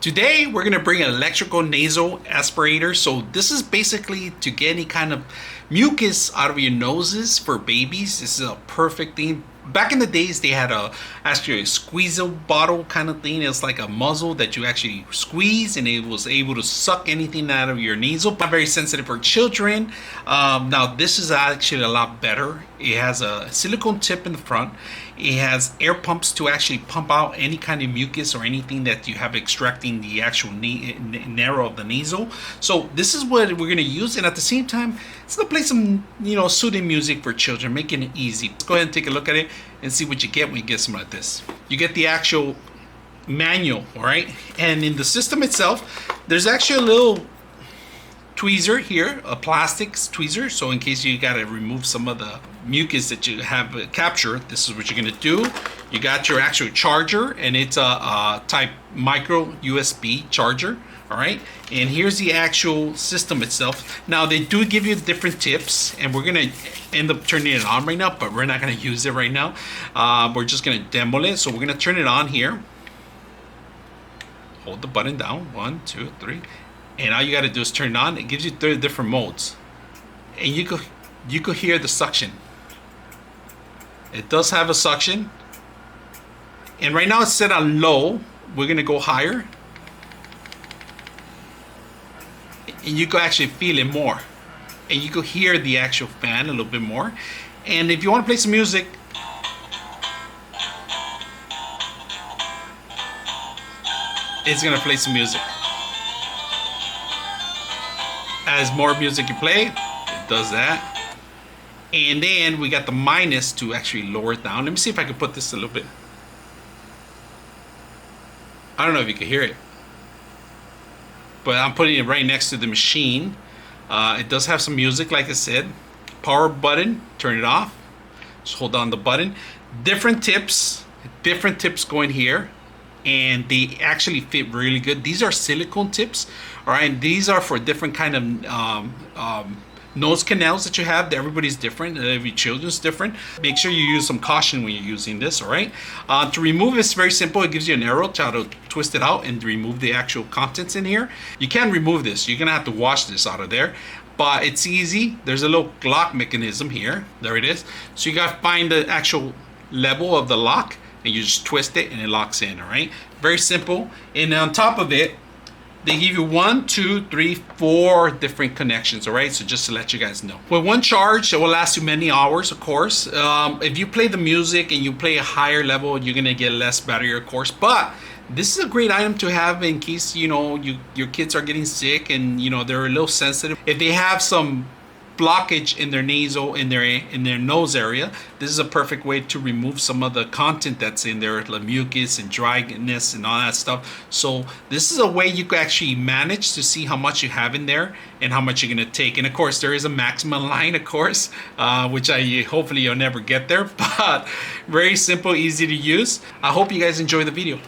Today we're going to bring an electrical nasal aspirator. So this is basically to get any kind of mucus out of your noses for babies. This is a perfect thing. Back in the days they had actually a squeeze bottle kind of thing. It's like a muzzle that you actually squeeze and it was able to suck anything out of your nasal. Not very sensitive for children. Now this is actually a lot better. It has a silicone tip in the front. It has air pumps to actually pump out any kind of mucus or anything that you have extracting the actual narrow of the nasal. So this is what we're going to use, and at the same time it's going to play some soothing music for children, making it easy. Let's go ahead and take a look at it and see what you get when you get something like this. You get the actual manual, all right, and in the system itself there's actually a little tweezer here, a plastic tweezer, so in case you got to remove some of the mucus that you have captured, this is what you're going to do. You got your actual charger, and it's a type micro USB charger, all right, and here's the actual system itself. Now they do give you different tips, and we're going to end up turning it on right now, but we're not going to use it right now. We're just going to demo it. So we're going to turn it on here. Hold the button down, 1 2 3, and all you got to do is turn it on. It gives you 30 different modes, and you could hear the suction. It does have a suction, and right now it's set on low. We're gonna go higher, and you can actually feel it more, and you could hear the actual fan a little bit more. And if you want to play some music, it's gonna play some music. As more music you play, it does that. And then we got the minus to actually lower it down. Let me see if I can put this a little bit. I don't know if you can hear it, but I'm putting it right next to the machine. It does have some music, like I said. Power button, turn it off. Just hold down the button. Different tips going here, and they actually fit really good. These are silicone tips, all right. These are for different kind of nose canals that you have. Everybody's different, every children's different. Make sure you use some caution when you're using this, all right. To remove it's very simple. It gives you an arrow to twist it out and remove the actual contents in here. You can remove this. You're gonna have to wash this out of there, but it's easy. There's a little lock mechanism here. There it is. So you gotta find the actual level of the lock, and you just twist it and it locks in, all right. Very simple. And on top of it, they give you 1 2 3 4 different connections, all right. So just to let you guys know, with one charge, it will last you many hours, of course. If you play the music and you play a higher level, you're gonna get less battery, of course, but this is a great item to have in case your kids are getting sick and they're a little sensitive. If they have some blockage in their nasal, in their nose area, this is a perfect way to remove some of the content that's in there, the mucus and dryness and all that stuff. So this is a way you can actually manage to see how much you have in there and how much you're going to take. And of course there is a maximum line, of course, which hopefully you'll never get there, but very simple, easy to use. I hope you guys enjoy the video.